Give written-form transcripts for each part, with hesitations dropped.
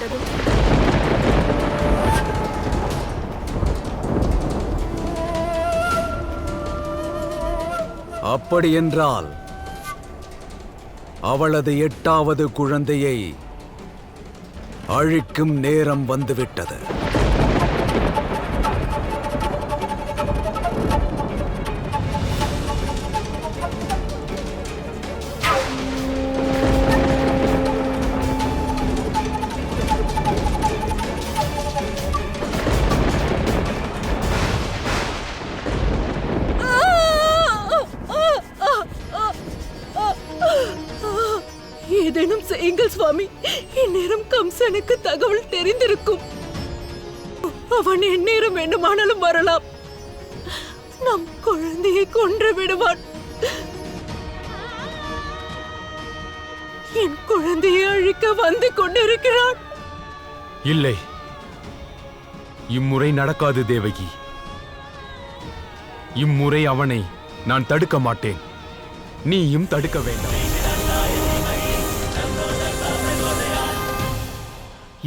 விட்டது. அப்படியென்றால் அவளது 8வது குழந்தையை அழிக்கும் நேரம் வந்துவிட்டது. ஏதேனும் செய்யுங்கள் சுவாமி. இந்நேரம் கம்சனுக்கு தகவல் தெரிந்திருக்கும். அவன் எந்நேரம் வேண்டுமானாலும் வரலாம். நம் குழந்தையை கொன்று விடுவான். என் குழந்தையை அழிக்க வந்து கொண்டிருக்கிறான். இல்லை, இம்முறை நடக்காது தேவகி. இம்முறை அவனை நான் தடுக்க மாட்டேன். நீயும் தடுக்க வேண்டாம்.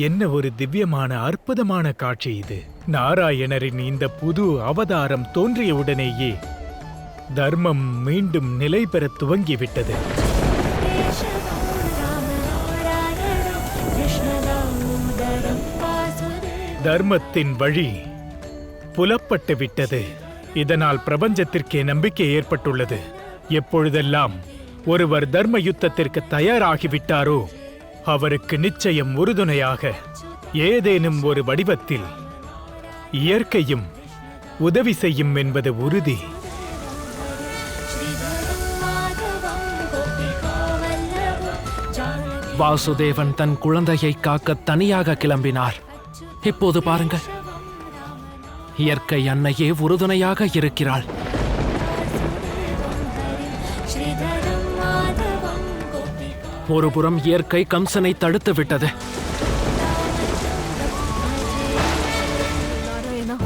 என்ன ஒரு திவ்யமான அற்புதமான காட்சி இது! நாராயணரின் இந்த புது அவதாரம் தோன்றியவுடனேயே தர்மம் மீண்டும் நிலை பெற துவங்கிவிட்டது. தர்மத்தின் வழி புலப்பட்டு விட்டது. இதனால் பிரபஞ்சத்திற்கே நம்பிக்கை ஏற்பட்டுள்ளது. எப்பொழுதெல்லாம் ஒருவர் தர்ம யுத்தத்திற்கு தயாராகிவிட்டாரோ அவருக்கு நிச்சயம் உறுதுணையாக ஏதேனும் ஒரு வடிவத்தில் இயற்கையும் உதவி செய்யும் என்பது உறுதி. வாசுதேவன் தன் குழந்தையை காக்க தனியாக கிளம்பினார். இப்போது பாருங்கள், இயற்கை அன்னையே உறுதுணையாக இருக்கிறாள். ஒருபுறம் இயற்கை கம்சனை தடுத்து விட்டது. நாராயணா,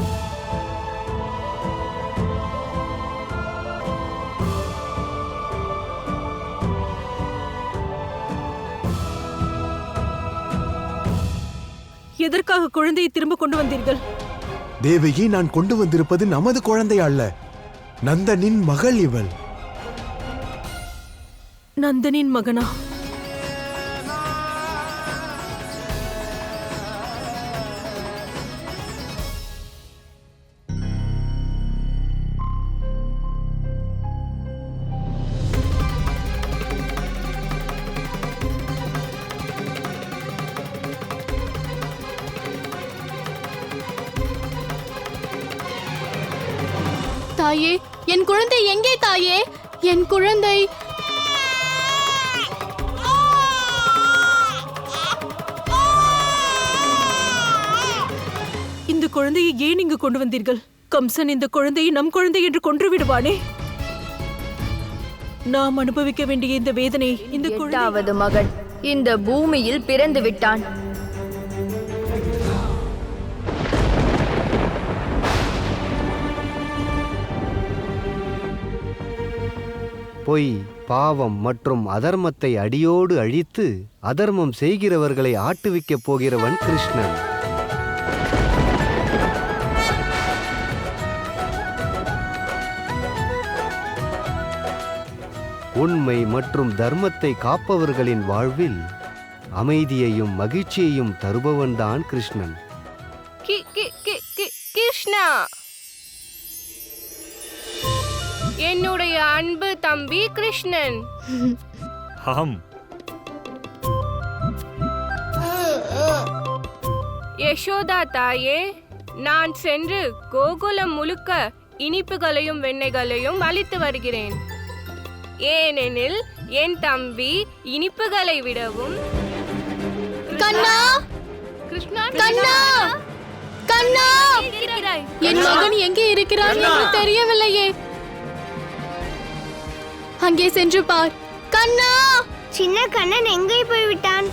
எதற்காக குழந்தையை திரும்ப கொண்டு வந்தீர்கள்? தேவகி, நான் கொண்டு வந்திருப்பது நமது குழந்தை அல்ல, நந்தனின் மகள் இவள். நந்தனின் மகனா? தாயே, என் குழந்தை எங்கே தாயே? என் குழந்தை இந்த குழந்தையை ஏன் இங்கு கொண்டு வந்தீர்கள்? கம்சன் இந்த குழந்தையை நம் குழந்தை என்று கொன்று விடுவானே. நாம் அனுபவிக்க வேண்டிய இந்த வேதனை இந்த 8வது மகன் இந்த பூமியில் பிறந்து விட்டான். பொய், பாவம் மற்றும் அதர்மத்தை அடியோடு அழித்து அதர்மம் செய்கிறவர்களை ஆட்டுவிக்கப் போகிறவன் கிருஷ்ணன். உண்மை மற்றும் தர்மத்தை காப்பவர்களின் வாழ்வில் அமைதியையும் மகிழ்ச்சியையும் தருபவன்தான் கிருஷ்ணன். கிருஷ்ணா, என்னுடைய அன்பு தம்பி கிருஷ்ணன். ஆம், யசோதா தாயே, நான் சென்று கோகுலம் முழுக்க இனிப்புகளையும் வெண்ணெய்களையும் அளித்து வருகிறேன். ஏனெனில் என் தம்பி இனிப்புகளை விடவும் கண்ணா, கிருஷ்ணா, கண்ணா, கண்ணா, என் மகன் எங்கே இருக்கிறான் என்று தெரியவில்லையே. அங்கே சென்று பார். கண்ணா! சின்ன கண்ணன் எங்கே போய்விட்டான்?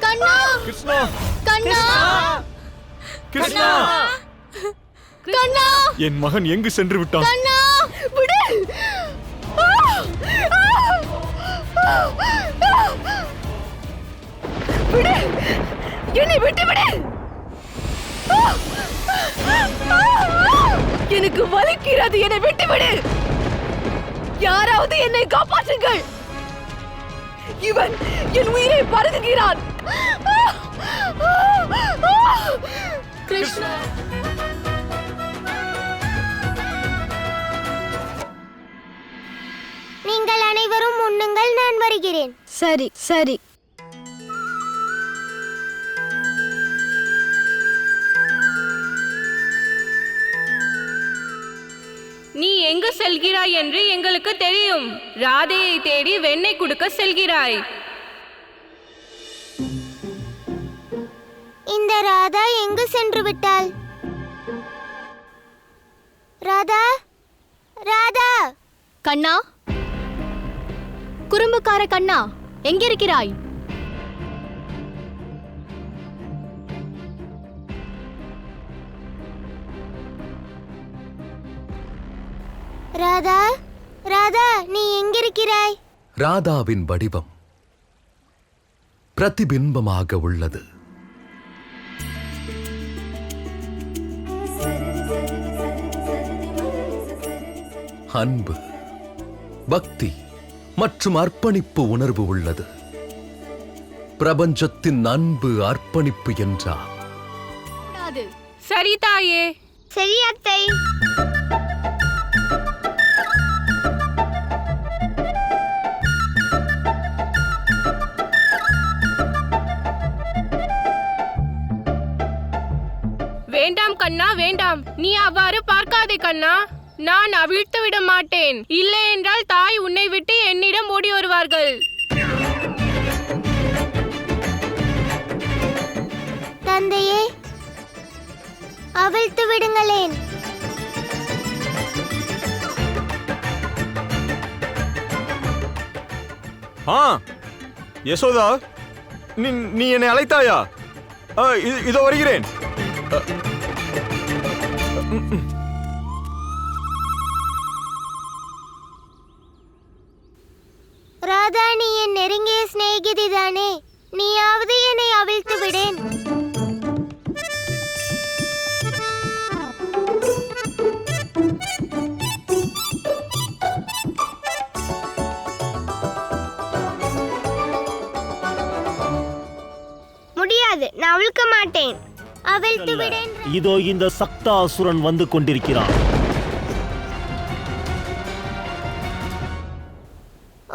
கண்ணா கிருஷ்ணா கண்ணா கிருஷ்ணா கண்ணா என் மகன் எங்கு சென்று விட்டான்? கண்ணா விடு. விடு, என்னை விட்டு விடு. எனக்கு வலிக்கிறது, என்னை விட்டு விடு. யாராவது என்னை காப்பாற்றுங்கள். இவன் என் உயிரை பருகுகிறான். கிருஷ்ணா நீங்கள் அனைவரும் உண்ணுங்கள், நான் வருகிறேன். சரி சரி. நீ எங்கு செல்கிறாய் என்று எங்களுக்கு தெரியும். ராதையை தேடி வெண்ணெய் கொடுக்க செல்கிறாய். இந்த ராதா எங்கு சென்று விட்டாள்? ராதா, ராதா. கண்ணா, குறும்புக்கார கண்ணா, எங்கிருக்கிறாய்? ராதா, ராதா, நீ எங்கிருக்கிறாய்? ராதாவின் வடிவம் பிரதிபிம்பமாக உள்ளது. அன்பு, பக்தி மற்றும் அர்ப்பணிப்பு உணர்வு உள்ளது. பிரபஞ்சத்தின் அன்பு அர்ப்பணிப்பு என்றால் சரி தாயே. சரி அத்தை. வேண்டாம் கண்ணா, வேண்டாம். நீ அவ்வாறு பார்க்காதே கண்ணா. நான் அவிழ்த்து விட மாட்டேன். இல்லை என்றால் தாய் உன்னை விட்டு என்னிடம் ஓடி வருவார்கள். தந்தையே, அவிழ்த்து விடுங்களேன். யசோதா, நீ என்னை அழைத்தாயா? இதோ வருகிறேன். ராதா, நீ என் நெருங்கிய சிநேகிதி தானே? நீயாவது என்னை அவிழ்த்து விடேன். முடியாது, நான் அவிழ்க்க மாட்டேன். அவிழ்த்து விடேன். இதோ இந்த சக்தாசுரன் வந்து கொண்டிருக்கிறான்.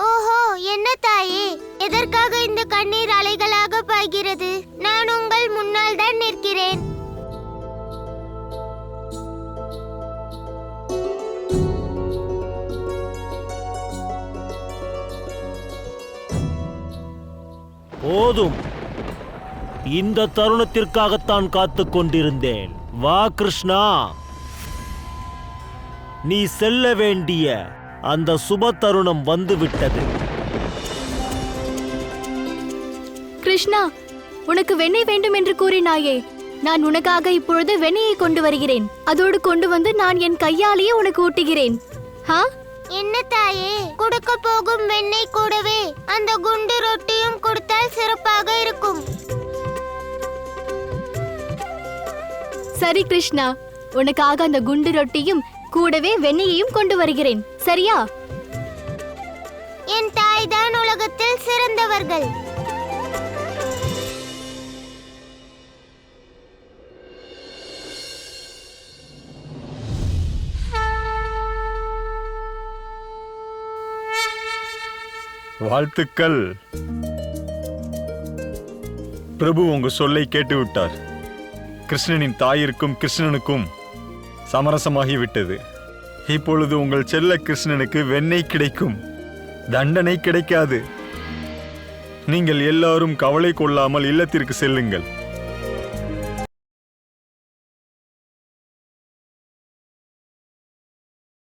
ஓஹோ, என்ன தாயே, எதற்காக இந்த கண்ணீர் அலைகளாக பாய்கிறது? நான் உங்கள் முன்னால் தான் நிற்கிறேன். போதும், இந்த தருணத்திற்காகத்தான் காத்து கொண்டிருந்தேன். வா கிருஷ்ணா, நீ செல்ல வேண்டிய அந்த சுப தருணம் வந்துவிட்டது. கிருஷ்ணா, உனக்கு வெண்ணெய் வேண்டும் என்று கூறினாயே, நான் உனக்காக இப்பொழுது வெண்ணெயை கொண்டு வருகிறேன். அதோடு கொண்டு வந்து நான் என் கையாலேயே உனக்கு ஊட்டுகிறேன். என்ன தாயே, கொடுக்க போகும் வெண்ணெய் கூடவே அந்த குண்டு ரொட்டியும் கொடுத்தால் சிறப்பாக இருக்கும். சரி கிருஷ்ணா, உனக்காக அந்த குண்டு ரொட்டியும் கூடவே வெண்ணெயையும் கொண்டு வருகிறேன். சரியா? என் தாய் தான் உலகத்தில் சிறந்தவர்கள். வாழ்த்துக்கள் பிரபு, உங்க சொல்லை கேட்டுவிட்டார். கிருஷ்ணனின் தாயிற்கும் கிருஷ்ணனுக்கும் சமரசமாகிவிட்டது. இப்பொழுது உங்கள் செல்ல கிருஷ்ணனுக்கு வெண்ணெய் கிடைக்கும், தண்டனை கிடைக்காது. நீங்கள் எல்லாரும் கவலை கொள்ளாமல் இல்லத்திற்கு செல்லுங்கள்.